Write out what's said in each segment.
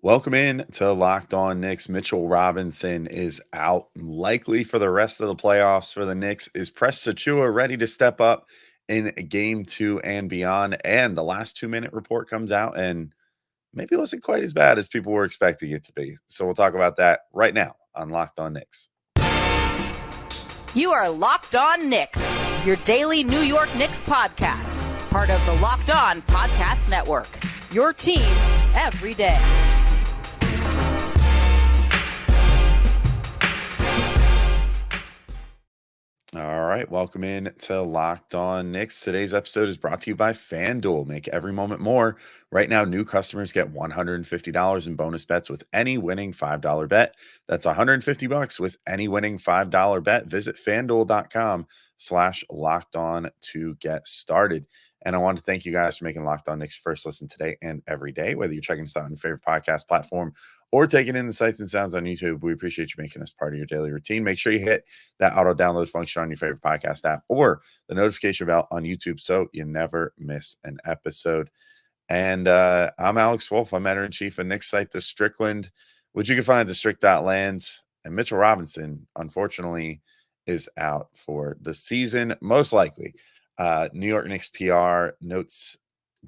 Welcome in to Locked On Knicks. Mitchell Robinson is out likely for the rest of the playoffs for the Knicks. Is Precious Achiuwa ready to step up in game 2 and beyond? And the last 2-minute report comes out and maybe it wasn't quite as bad as people were expecting it to be. So we'll talk about that right now on Locked On Knicks. You are Locked On Knicks, your daily New York Knicks podcast, part of the Locked On Podcast Network. Your team every day. All right, welcome in to Locked On Knicks. Today's episode is brought to you by FanDuel. Make every moment more. Right now, new customers get $150 in bonus bets with any winning $5 bet. That's $150 with any winning $5 bet. Visit FanDuel.com/locked on to get started. And I want to thank you guys for making Locked On Knicks first listen today and every day, whether you're checking us out on your favorite podcast platform or taking in the sights and sounds on YouTube. We appreciate you making us part of your daily routine. Make sure you hit that auto download function on your favorite podcast app or the notification bell on YouTube so you never miss an episode. And I'm Alex Wolf. I'm editor-in-chief of Knicks site, The Strickland, which you can find at thestrick.land. And Mitchell Robinson, unfortunately, is out for the season, most likely. New York Knicks PR notes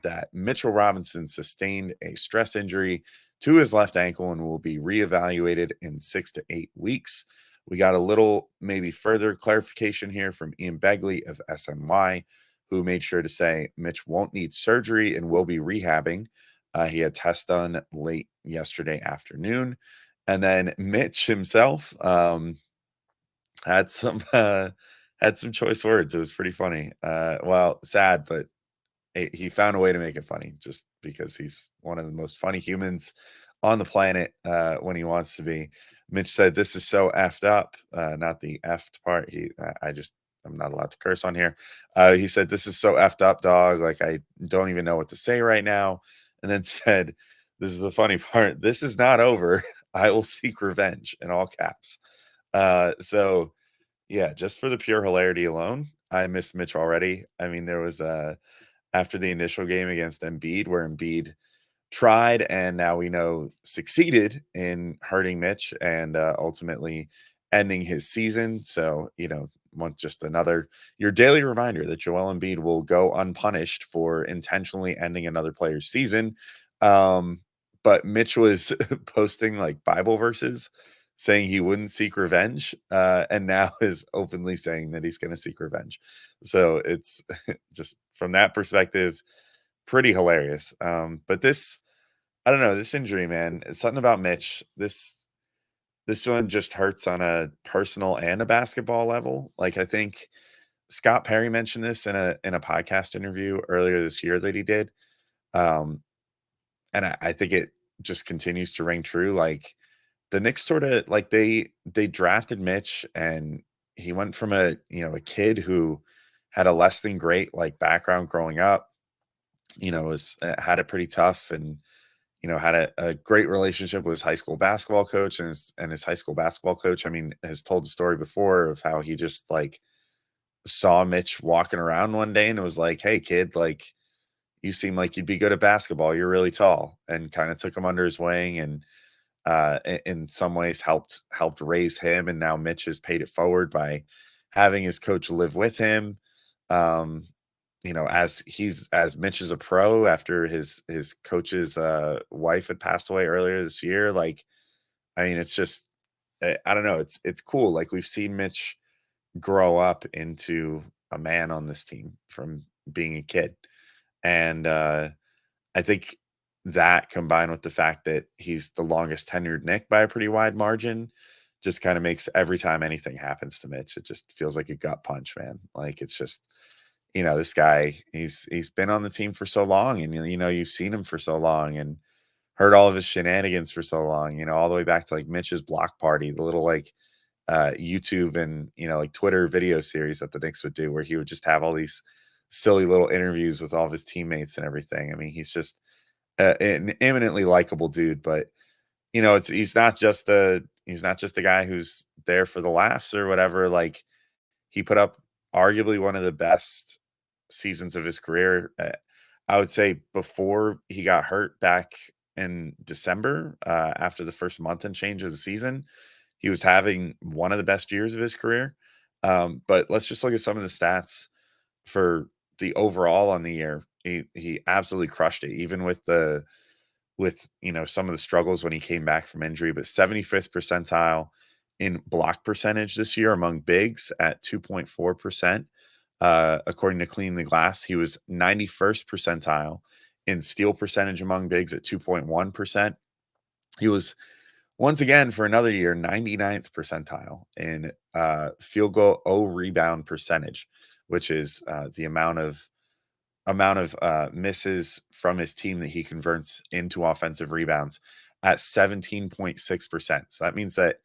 that Mitchell Robinson sustained a stress injury to his left ankle and will be reevaluated in 6 to 8 weeks. We got a little maybe further clarification here from Ian Begley of SNY, who made sure to say Mitch won't need surgery and will be rehabbing. He had tests done late yesterday afternoon. And then Mitch himself had some choice words. It was pretty funny. Well, sad, but he found a way to make it funny just because he's one of the most funny humans on the planet when he wants to be. Mitch said, "This is so effed up." Not the effed part. I'm not allowed to curse on here. He said, "This is so effed up, dog. Like, I don't even know what to say right now." And then said, "This is the funny part. This is not over. I will seek revenge," in all caps. So yeah, just for the pure hilarity alone, I miss Mitch already. I mean, there was after the initial game against Embiid, where Embiid tried and now we know succeeded in hurting Mitch and ultimately ending his season. So, just another your daily reminder that Joel Embiid will go unpunished for intentionally ending another player's season. But Mitch was posting like Bible verses saying he wouldn't seek revenge, and now is openly saying that he's going to seek revenge. So it's just from that perspective, pretty hilarious. But I don't know, this injury, man, it's something about Mitch. This one just hurts on a personal and a basketball level. Like, I think Scott Perry mentioned this in a podcast interview earlier this year that he did. Um, and I think it just continues to ring true. Like, the Knicks sort of like they drafted Mitch and he went from a kid who had a less than great like background growing up, was had it pretty tough and had a great relationship with his high school basketball coach and his high school basketball coach, I mean, has told the story before of how he just like saw Mitch walking around one day and it was like, "Hey kid, like you seem like you'd be good at basketball. You're really tall," and kind of took him under his wing and in some ways helped raise him. And now Mitch has paid it forward by having his coach live with him. Um, as Mitch is a pro after his coach's wife had passed away earlier this year. Like, I mean, it's just I don't know. It's cool. Like, we've seen Mitch grow up into a man on this team from being a kid, and I think that combined with the fact that he's the longest tenured Nick by a pretty wide margin just kind of makes every time anything happens to Mitch, it just feels like a gut punch, man. Like, it's just, this guy, he's been on the team for so long and you've seen him for so long and heard all of his shenanigans for so long, all the way back to like Mitch's block party, the little like YouTube and like Twitter video series that the Knicks would do where he would just have all these silly little interviews with all of his teammates and everything. I mean, he's just an eminently likable dude, but he's not just a guy who's there for the laughs or whatever. Like, he put up arguably one of the best seasons of his career. I would say before he got hurt back in December, after the first month and change of the season, he was having one of the best years of his career. But let's just look at some of the stats for the overall on the year. He absolutely crushed it, even with some of the struggles when he came back from injury. But 75th percentile in block percentage this year among bigs at 2.4%. According to Clean the Glass, he was 91st percentile in steal percentage among bigs at 2.1%. He was once again for another year 99th percentile in field goal rebound percentage, which is the amount of misses from his team that he converts into offensive rebounds at 17.6%. So that means that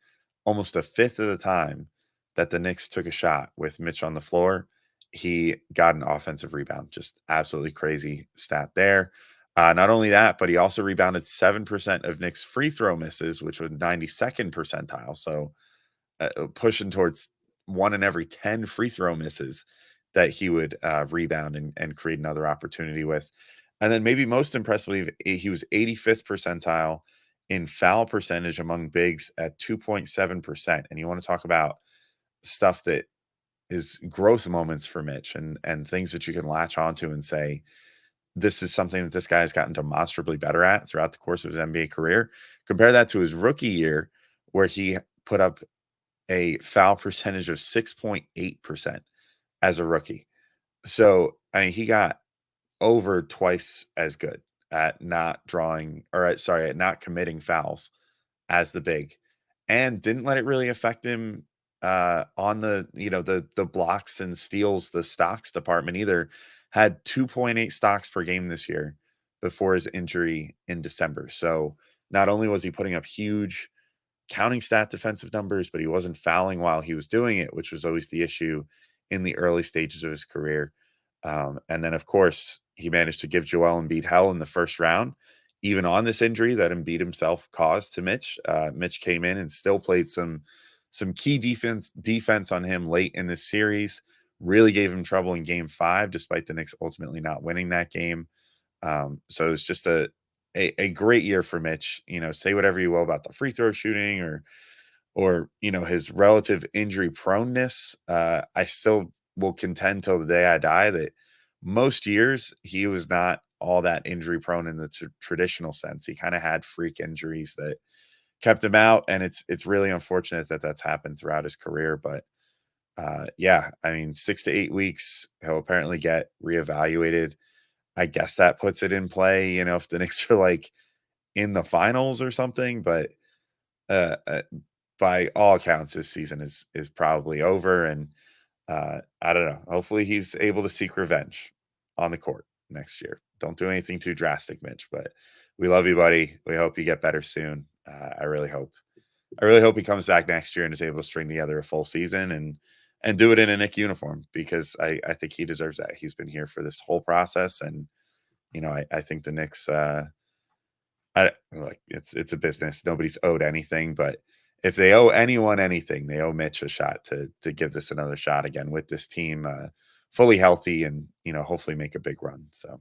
almost a fifth of the time that the Knicks took a shot with Mitch on the floor, he got an offensive rebound. Just absolutely crazy stat there. Not only that, but he also rebounded 7% of Knicks free throw misses, which was 92nd percentile. So pushing towards 1 in every 10 free throw misses that he would rebound and create another opportunity with. And then maybe most impressively, he was 85th percentile in foul percentage among bigs at 2.7%. And you want to talk about stuff that is growth moments for Mitch and things that you can latch onto and say, this is something that this guy has gotten demonstrably better at throughout the course of his NBA career. Compare that to his rookie year, where he put up a foul percentage of 6.8% as a rookie. So, I mean, he got over twice as good at not at not committing fouls as the big, and didn't let it really affect him on the blocks and steals, the stocks department either. Had 2.8 stocks per game this year before his injury in December. So not only was he putting up huge counting stat defensive numbers, but he wasn't fouling while he was doing it, which was always the issue in the early stages of his career. And then, of course, he managed to give Joel Embiid hell in the first round, even on this injury that Embiid himself caused to Mitch. Mitch came in and still played some key defense on him late in this series. Really gave him trouble in Game 5, despite the Knicks ultimately not winning that game. So it was just a great year for Mitch. Say whatever you will about the free throw shooting or his relative injury proneness. I still will contend till the day I die that most years he was not all that injury prone in the traditional sense. He kind of had freak injuries that kept him out, and it's really unfortunate that that's happened throughout his career. But yeah, I mean, 6 to 8 weeks, he'll apparently get reevaluated. I guess that puts it in play, if the Knicks are like in the finals or something. But uh, uh, by all accounts, this season is probably over, and I don't know. Hopefully, he's able to seek revenge on the court next year. Don't do anything too drastic, Mitch. But we love you, buddy. We hope you get better soon. I really hope. I really hope he comes back next year and is able to string together a full season and do it in a Knick uniform, because I think he deserves that. He's been here for this whole process, and I think the Knicks. It's a business. Nobody's owed anything, but if they owe anyone anything, they owe Mitch a shot to give this another shot again with this team fully healthy and hopefully make a big run. So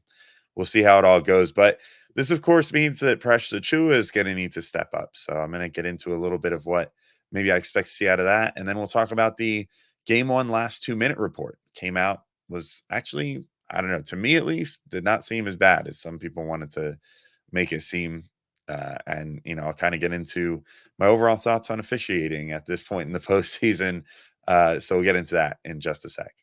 we'll see how it all goes. But this, of course, means that Precious Achiuwa is going to need to step up. So I'm going to get into a little bit of what maybe I expect to see out of that, and then we'll talk about the Game 1 last 2-minute report. Came out, was actually, I don't know, to me at least, did not seem as bad as some people wanted to make it seem. And I'll kind of get into my overall thoughts on officiating at this point in the postseason. So we'll get into that in just a sec.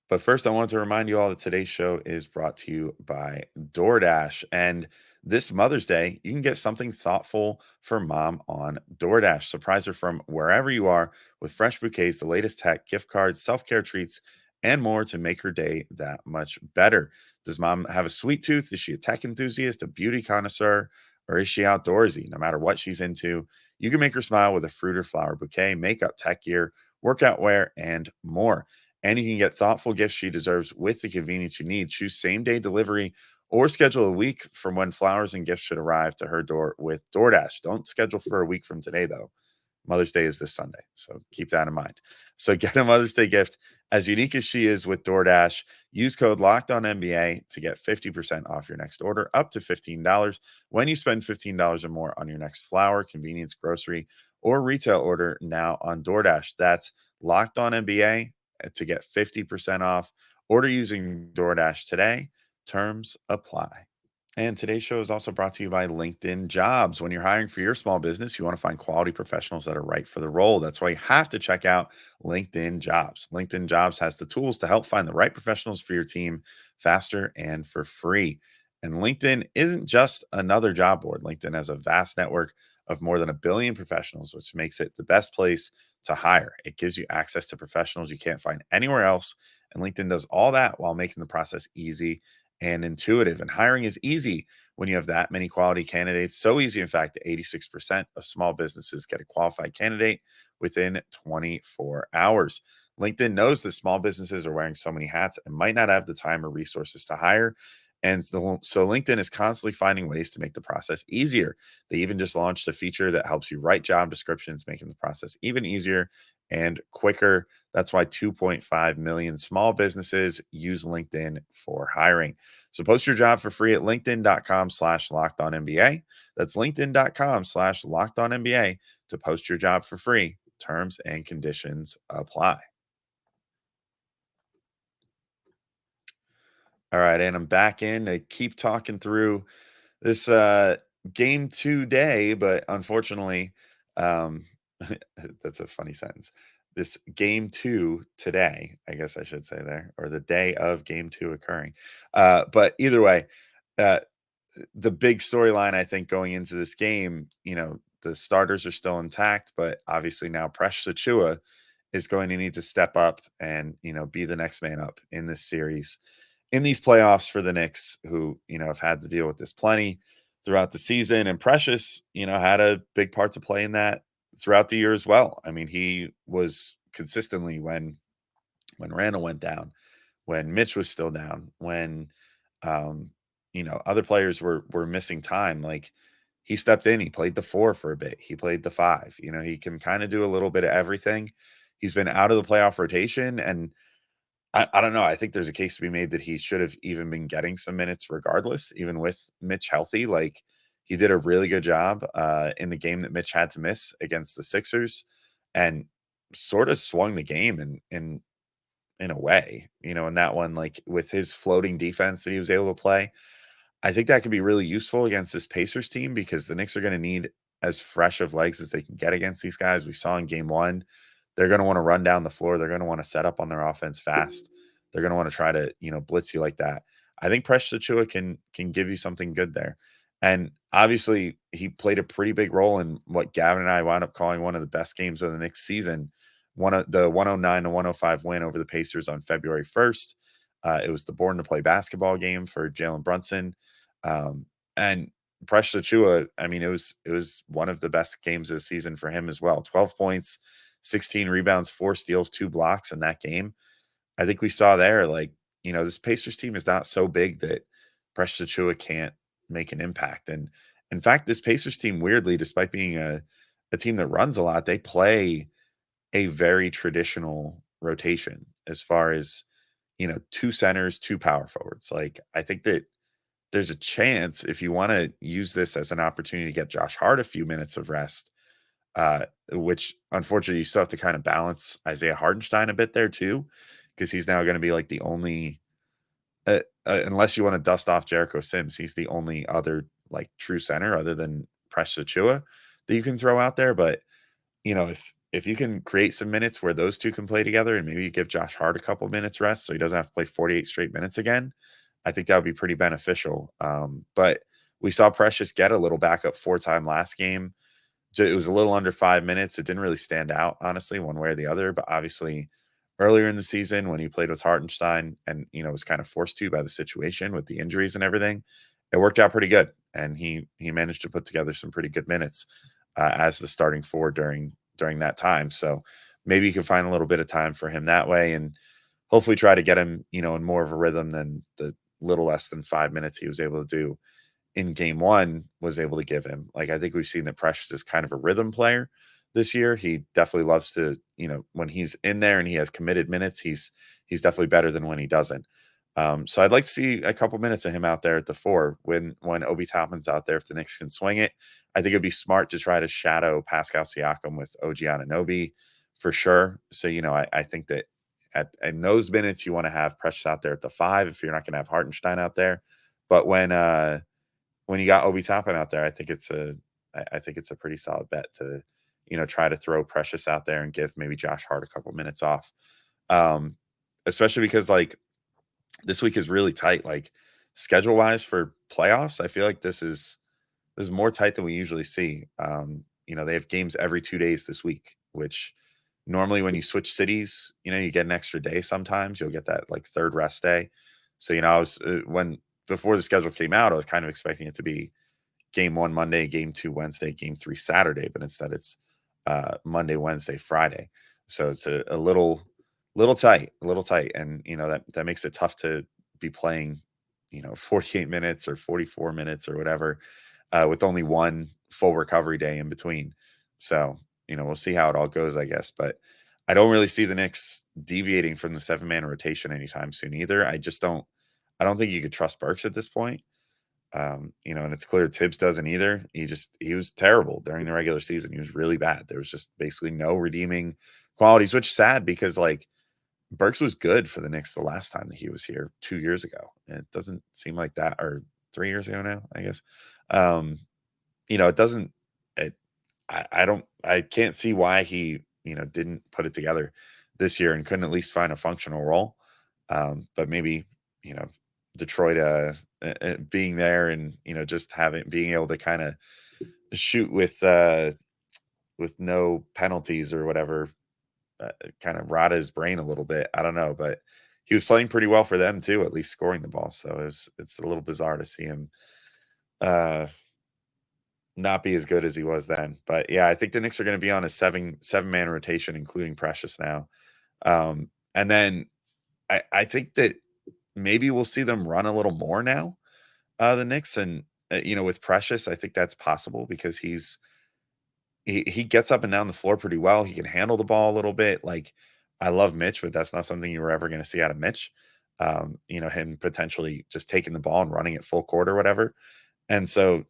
But first, I want to remind you all that today's show is brought to you by DoorDash. And this Mother's Day, you can get something thoughtful for mom on DoorDash. Surprise her from wherever you are with fresh bouquets, the latest tech, gift cards, self-care treats, and more to make her day that much better. Does mom have a sweet tooth? Is she a tech enthusiast, a beauty connoisseur, or is she outdoorsy? No matter what she's into, you can make her smile with a fruit or flower bouquet, makeup, tech gear, workout wear, and more. And you can get thoughtful gifts she deserves with the convenience you need. Choose same-day delivery or schedule a week from when flowers and gifts should arrive to her door with DoorDash. Don't schedule for a week from today, though. Mother's Day is this Sunday, so keep that in mind. So get a Mother's Day gift as unique as she is with DoorDash. Use code LOCKEDONNBA to get 50% off your next order, up to $15 when you spend $15 or more on your next flour, convenience, grocery, or retail order now on DoorDash. That's Locked On NBA to get 50% off. Order using DoorDash today. Terms apply. And today's show is also brought to you by LinkedIn Jobs. When you're hiring for your small business, you want to find quality professionals that are right for the role. That's why you have to check out LinkedIn Jobs. LinkedIn Jobs has the tools to help find the right professionals for your team faster and for free. And LinkedIn isn't just another job board. LinkedIn has a vast network of more than 1 billion professionals, which makes it the best place to hire. It gives you access to professionals you can't find anywhere else. And LinkedIn does all that while making the process easy and intuitive. And hiring is easy when you have that many quality candidates. So easy, in fact, that 86% of small businesses get a qualified candidate within 24 hours. LinkedIn knows that small businesses are wearing so many hats and might not have the time or resources to hire. And so LinkedIn is constantly finding ways to make the process easier. They even just launched a feature that helps you write job descriptions, making the process even easier and quicker. That's why 2.5 million small businesses use LinkedIn for hiring. So post your job for free at linkedin.com/lockedonnba. That's linkedin.com/lockedonnba to post your job for free. Terms and conditions apply. All right, and I'm back in to keep talking through this game today, but unfortunately, um that's a funny sentence. This game two today, I guess I should say there, or the day of game two occurring. But either way, uh the big storyline, I think, going into this game, the starters are still intact, but obviously now Precious Achiuwa is going to need to step up and, be the next man up in this series, in these playoffs for the Knicks, who, have had to deal with this plenty throughout the season. And Precious, had a big part to play in that throughout the year as well. I mean, he was consistently when Randall went down, when Mitch was still down, when um, other players were missing time, like he stepped in, he played the 4 for a bit, he played the 5. He can kind of do a little bit of everything. He's been out of the playoff rotation, and I don't know. I think there's a case to be made that he should have even been getting some minutes regardless, even with Mitch healthy. Like he did a really good job in the game that Mitch had to miss against the Sixers, and sort of swung the game in a way, in that one, like with his floating defense that he was able to play. I think that could be really useful against this Pacers team because the Knicks are going to need as fresh of legs as they can get against these guys. We saw in game one, they're going to want to run down the floor. They're going to want to set up on their offense fast. They're going to want to try to, blitz you like that. I think Precious Achiuwa can give you something good there. And obviously, he played a pretty big role in what Gavin and I wound up calling one of the best games of the Knicks season. One of the 109 to 105 win over the Pacers on February 1st. It was the born to play basketball game for Jalen Brunson. And Precious Achiuwa, I mean, it was one of the best games of the season for him as well. 12 points, 16 rebounds, 4 steals, 2 blocks in that game. I think we saw there, like, this Pacers team is not so big that Precious Achiuwa can't make an impact. And in fact, this Pacers team, weirdly, despite being a team that runs a lot, they play a very traditional rotation as far as, 2 centers, 2 power forwards. Like, I think that there's a chance if you want to use this as an opportunity to get Josh Hart a few minutes of rest, which unfortunately you still have to kind of balance Isaiah Hartenstein a bit there too, because he's now going to be like the only, unless you want to dust off Jericho Sims, he's the only other like true center other than Precious Achiuwa that you can throw out there. But if you can create some minutes where those two can play together, and maybe you give Josh Hart a couple minutes rest so he doesn't have to play 48 straight minutes again, I think that would be pretty beneficial. But we saw Precious get a little backup 4-time last game. It was a little under 5 minutes. It didn't really stand out, honestly, one way or the other. But obviously, earlier in the season when he played with Hartenstein and, was kind of forced to by the situation with the injuries and everything, it worked out pretty good. And he managed to put together some pretty good minutes as the starting 4 during that time. So maybe you can find a little bit of time for him that way and hopefully try to get him, in more of a rhythm than the little less than 5 minutes he was able to do in game one was able to give him. Like, I think we've seen that Precious is kind of a rhythm player this year. He definitely loves to, when he's in there and he has committed minutes, he's definitely better than when he doesn't. So I'd like to see a couple minutes of him out there at the 4 when Obi Toppin's out there. If the Knicks can swing it, I think it'd be smart to try to shadow Pascal Siakam with OG Anunoby for sure. So I think that in those minutes you want to have Precious out there at the 5 if you're not going to have Hartenstein out there. But when you got Obi Toppin out there, I think it's a pretty solid bet to try to throw Precious out there and give maybe Josh Hart a couple minutes off. Especially because like this week is really tight, like schedule wise for playoffs. I feel like this is more tight than we usually see. They have games every 2 days this week, which normally when you switch cities, you get an extra day. Sometimes you'll get that like third rest day. So, I was when before the schedule came out, I was kind of expecting it to be game 1 Monday, game 2 Wednesday, game 3 Saturday, but instead it's Monday, Wednesday, Friday. So it's a little tight, and that makes it tough to be playing 48 minutes or 44 minutes or whatever with only one full recovery day in between. So we'll see how it all goes, I guess. But I don't really see the Knicks deviating from the 7-man rotation anytime soon either. I don't think you could trust Burks at this point. And it's clear Tibbs doesn't either. He was terrible during the regular season. He was really bad. There was just basically no redeeming qualities, which is sad because like Burks was good for the Knicks the last time that he was here 2 years ago. And it doesn't seem like that, or 3 years ago now, I guess. It doesn't, I can't see why he, didn't put it together this year and couldn't at least find a functional role. But maybe, Detroit being there and just being able to kind of shoot with no penalties or whatever kind of rotted his brain a little bit. I don't know, but he was playing pretty well for them too, at least scoring the ball. So it's a little bizarre to see him not be as good as he was then. But yeah, I think the Knicks are going to be on a 7-man rotation, including Precious now. And then I think that maybe we'll see them run a little more now, the Knicks. And, with Precious, I think that's possible because he gets up and down the floor pretty well. He can handle the ball a little bit. Like, I love Mitch, but that's not something you were ever going to see out of Mitch. Him potentially just taking the ball and running it full court or whatever. And so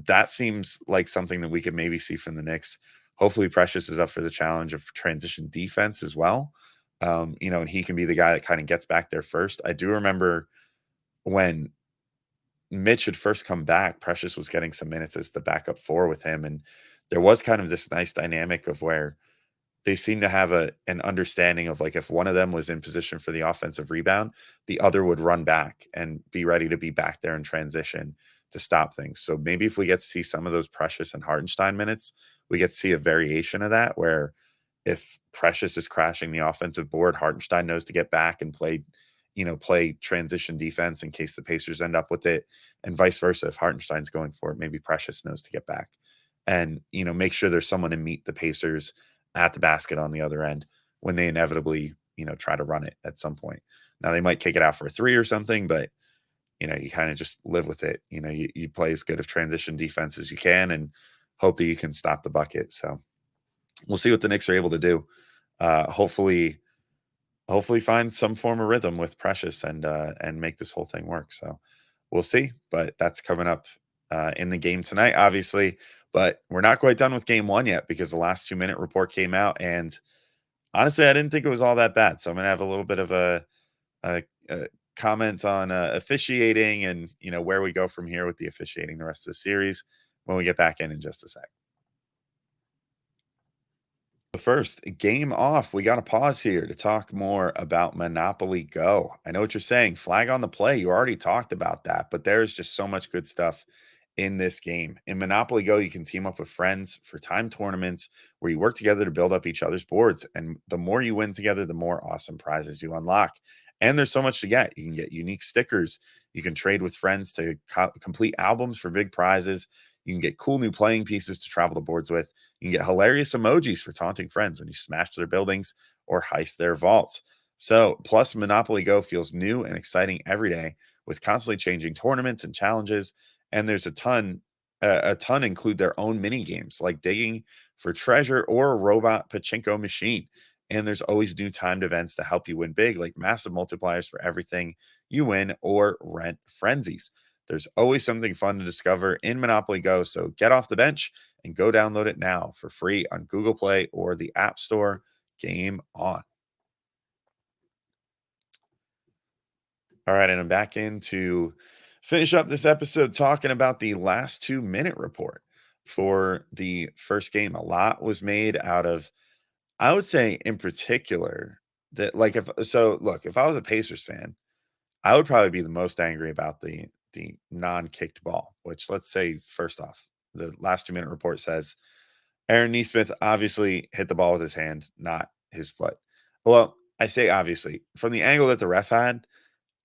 that seems like something that we could maybe see from the Knicks. Hopefully Precious is up for the challenge of transition defense as well. And he can be the guy that kind of gets back there first. I do remember when Mitch had first come back, Precious was getting some minutes as the backup 4 with him. And there was kind of this nice dynamic of where they seem to have an understanding of like if one of them was in position for the offensive rebound, the other would run back and be ready to be back there in transition to stop things. So maybe if we get to see some of those Precious and Hartenstein minutes, we get to see a variation of that where if Precious is crashing the offensive board, Hartenstein knows to get back and play transition defense in case the Pacers end up with it, and vice versa. If Hartenstein's going for it, maybe Precious knows to get back and make sure there's someone to meet the Pacers at the basket on the other end when they inevitably try to run it at some point. Now they might kick it out for a 3 or something, but you kind of just live with it. You play as good of transition defense as you can and hope that you can stop the bucket. So we'll see what the Knicks are able to do. Hopefully find some form of rhythm with Precious and make this whole thing work. So we'll see, but that's coming up in the game tonight, obviously. But we're not quite done with game 1 yet because the last 2-minute report came out, and honestly, I didn't think it was all that bad. So I'm going to have a little bit of a comment on officiating and where we go from here with the officiating the rest of the series when we get back in just a sec. First, game off. We got to pause here to talk more about Monopoly Go. I know what you're saying. Flag on the play. You already talked about that, but there's just so much good stuff in this game. In Monopoly Go, you can team up with friends for time tournaments where you work together to build up each other's boards. And the more you win together, the more awesome prizes you unlock. And there's so much to get. You can get unique stickers. You can trade with friends to complete albums for big prizes. You can get cool new playing pieces to travel the boards with. You can get hilarious emojis for taunting friends when you smash their buildings or heist their vaults. So, plus Monopoly Go feels new and exciting every day with constantly changing tournaments and challenges. And there's a ton a ton include their own mini games, like digging for treasure or a robot pachinko machine. And there's always new timed events to help you win big, like massive multipliers for everything you win or rent frenzies. There's always something fun to discover in Monopoly Go. So get off the bench and go download it now for free on Google Play or the App Store. Game on. All right, and I'm back in to finish up this episode talking about the last 2 minute report for the first game. A lot was made out of, I would say in particular, that like if so look, if I was a Pacers fan, I would probably be the most angry about the non-kicked ball, which let's say first off, the last 2 minute report says Aaron Neesmith obviously hit the ball with his hand, not his foot. Well, I say obviously. From the angle that the ref had,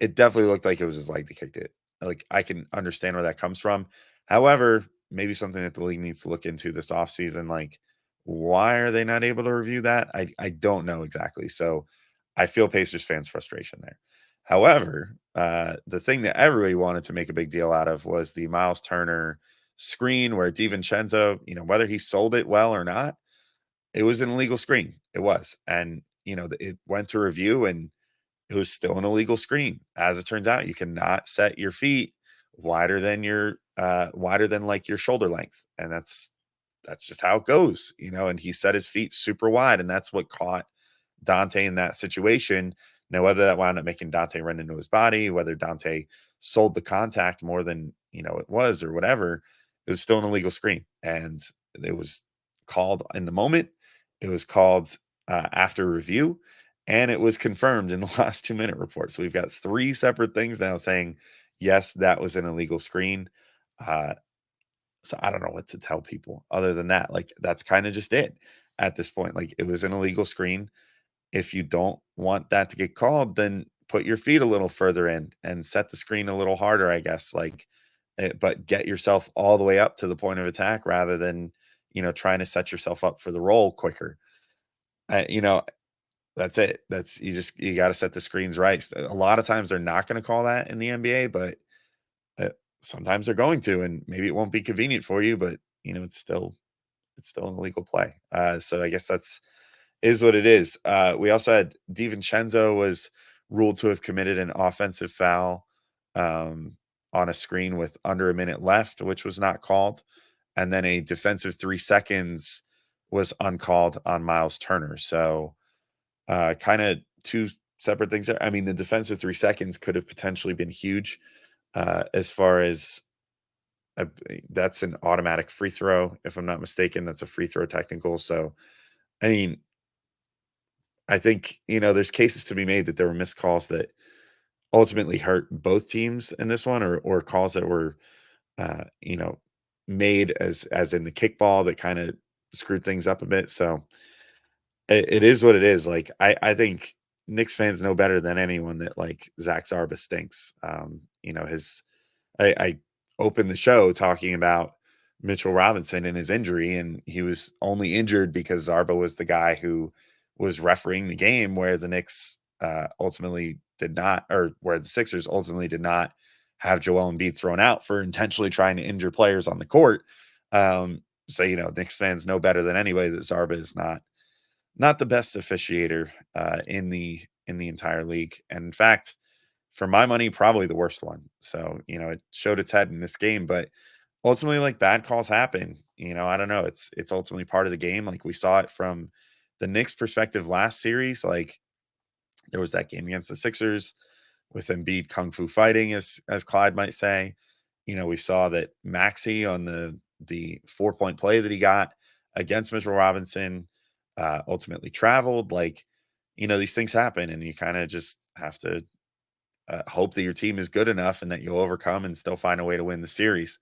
it definitely looked like it was his leg that kicked it. Like, I can understand where that comes from. However, maybe something that the league needs to look into this offseason, like, why are they not able to review that? I don't know exactly. So, I feel Pacers fans' frustration there. However, the thing that everybody wanted to make a big deal out of was the Miles Turner screen where DiVincenzo, whether he sold it well or not, it was an illegal screen. It was. And, it went to review and it was still an illegal screen. As it turns out, you cannot set your feet wider than like your shoulder length. And that's just how it goes, and he set his feet super wide, and that's what caught Dante in that situation. Now, whether that wound up making Dante run into his body, whether Dante sold the contact more than it was or whatever, it was still an illegal screen. And it was called in the moment. It was called after review, and it was confirmed in the last 2 minute report. So we've got three separate things now saying, yes, that was an illegal screen. Uh, so I don't know what to tell people other than that. Like, that's kind of just it at this point. Like, it was an illegal screen. If you don't want that to get called, then put your feet a little further in and set the screen a little harder, I guess. Like, but get yourself all the way up to the point of attack rather than, trying to set yourself up for the roll quicker. Uh, you know, that's it. You got to set the screens right. A lot of times they're not going to call that in the NBA, but uh, sometimes they're going to, and maybe it won't be convenient for you, but it's still an illegal play. So I guess that's is what it is. We also had DiVincenzo was ruled to have committed an offensive foul um, on a screen with under a minute left, which was not called, and then a defensive 3 seconds was uncalled on Miles Turner. So kind of two separate things there. I mean, the defensive 3 seconds could have potentially been huge as far as that's an automatic free throw. If I'm not mistaken, that's a free throw technical. So, I mean, I think, there's cases to be made that there were missed calls that ultimately hurt both teams in this one, or calls that were, uh, you know, made as in the kickball that kind of screwed things up a bit. So it is what it is. Like, I think Knicks fans know better than anyone that like Zach Zarba stinks. His I opened the show talking about Mitchell Robinson and his injury, and he was only injured because Zarba was the guy who was refereeing the game where the Knicks ultimately did not, or where the Sixers ultimately did not have Joel Embiid thrown out for intentionally trying to injure players on the court. So Knicks fans know better than anybody that Zarba is not the best officiator in the entire league, and in fact, for my money, probably the worst one. So, it showed its head in this game, but ultimately, like, bad calls happen. I don't know. It's ultimately part of the game. Like, we saw it from the Knicks' perspective last series. Like, there was that game against the Sixers with Embiid kung fu fighting, as Clyde might say. We saw that Maxey on the 4 point play that he got against Mitchell Robinson ultimately traveled. Like, these things happen, and you kind of just have to hope that your team is good enough and that you'll overcome and still find a way to win the series.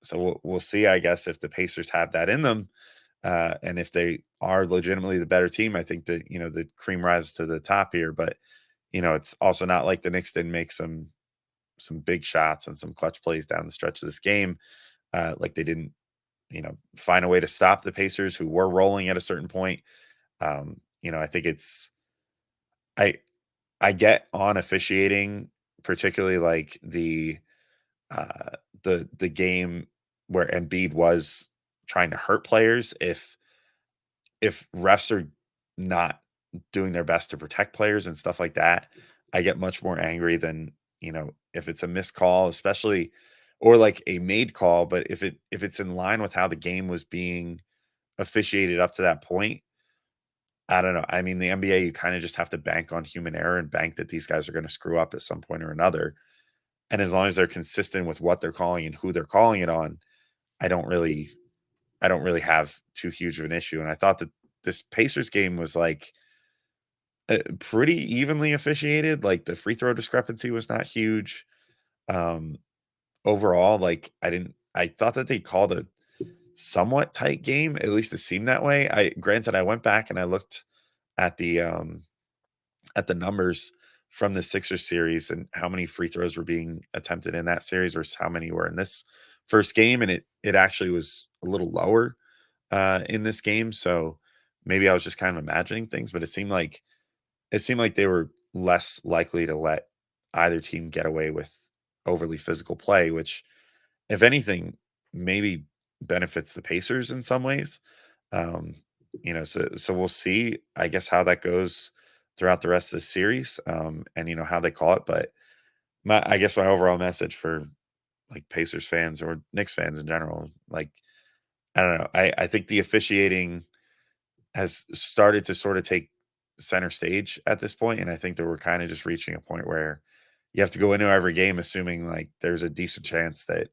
So we'll see, I guess, if the Pacers have that in them, and if they are legitimately the better team. I think that the cream rises to the top here, but it's also not like the Knicks didn't make some big shots and some clutch plays down the stretch of this game. Like, they didn't find a way to stop the Pacers, who were rolling at a certain point. I think I I get on officiating, particularly like uh the game where Embiid was trying to hurt players. If refs are not doing their best to protect players and stuff like that, I get much more angry than, if it's a missed call, especially, or like a made call, but if it's in line with how the game was being officiated up to that point, I don't know. I mean, the NBA, you kind of just have to bank on human error and bank that these guys are going to screw up at some point or another. And as long as they're consistent with what they're calling and who they're calling it on, I don't really I don't really have too huge of an issue. And I thought that this Pacers game was like pretty evenly officiated. Like the free throw discrepancy was not huge. Um, Overall, like I thought that they called a somewhat tight game. At least it seemed that way. Granted, I went back and I looked at the numbers from the Sixers series and how many free throws were being attempted in that series versus how many were in this first game, and it actually was a little lower in this game. So maybe I was just kind of imagining things, but it seemed like they were less likely to let either team get away with overly physical play, which, if anything, maybe benefits the Pacers in some ways. Um, so we'll see, I guess, how that goes throughout the rest of the series, and how they call it. But I guess my overall message for like Pacers fans or Knicks fans in general, like I don't know, I think the officiating has started to sort of take center stage at this point, and I think that we're kind of just reaching a point where you have to go into every game assuming like there's a decent chance that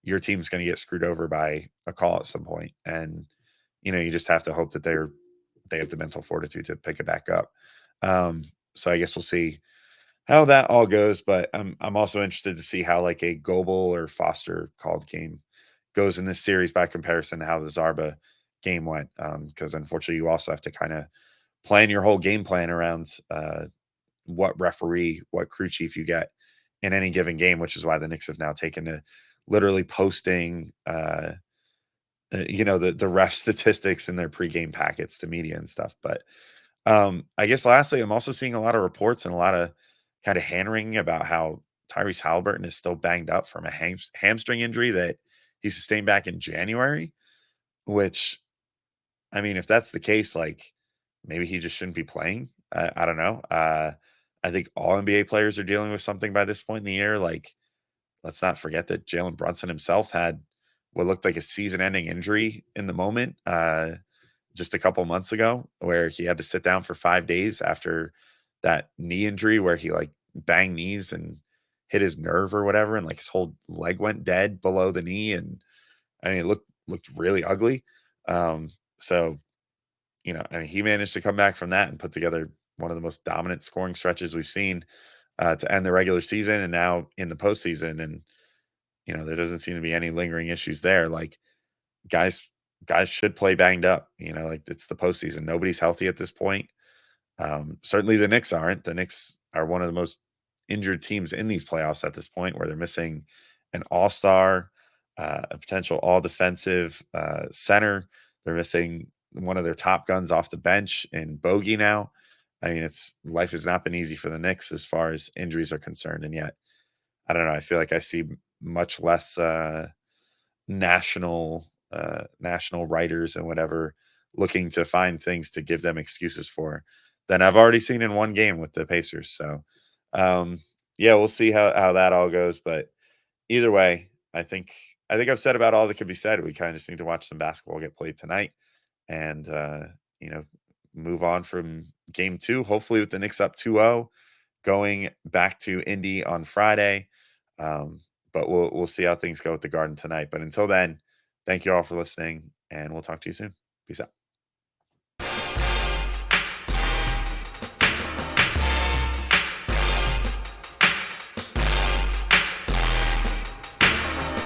your team's going to get screwed over by a call at some point, and you just have to hope that they have the mental fortitude to pick it back up. So I guess we'll see how that all goes, but I'm also interested to see how like a Goebel or Foster called game goes in this series by comparison to how the Zarba game went. Because unfortunately, you also have to kind of plan your whole game plan around what referee, what crew chief you get in any given game, which is why the Knicks have now taken to literally posting, the ref statistics in their pregame packets to media and stuff. But I guess lastly, I'm also seeing a lot of reports and a lot of kind of hand wringing about how Tyrese Halliburton is still banged up from a hamstring injury that he sustained back in January. Which, I mean, if that's the case, like maybe he just shouldn't be playing. I don't know. I think all NBA players are dealing with something by this point in the year. Like, let's not forget that Jalen Brunson himself had what looked like a season-ending injury in the moment. Just a couple months ago where he had to sit down for 5 days after that knee injury where he like banged knees and hit his nerve or whatever, and like his whole leg went dead below the knee, and I mean it looked really ugly. So I mean he managed to come back from that and put together one of the most dominant scoring stretches we've seen to end the regular season and now in the postseason. And there doesn't seem to be any lingering issues there. Like guys guys should play banged up. Like it's the postseason. Nobody's healthy at this point. Certainly the Knicks aren't. The Knicks are one of the most injured teams in these playoffs at this point, where they're missing an all-star, a potential all-defensive center. They're missing one of their top guns off the bench in Bogey now. I mean, life has not been easy for the Knicks as far as injuries are concerned, and yet I don't know. I feel like I see much less national writers and whatever looking to find things to give them excuses for than I've already seen in one game with the Pacers. So um yeah, we'll see how that all goes. But either way, I think I've said about all that could be said. We kind of just need to watch some basketball get played tonight and you know move on from game two, hopefully with the Knicks up 2-0 going back to Indy on Friday. Um, but we'll see how things go at the Garden tonight. But until then, thank you all for listening, and we'll talk to you soon. Peace out.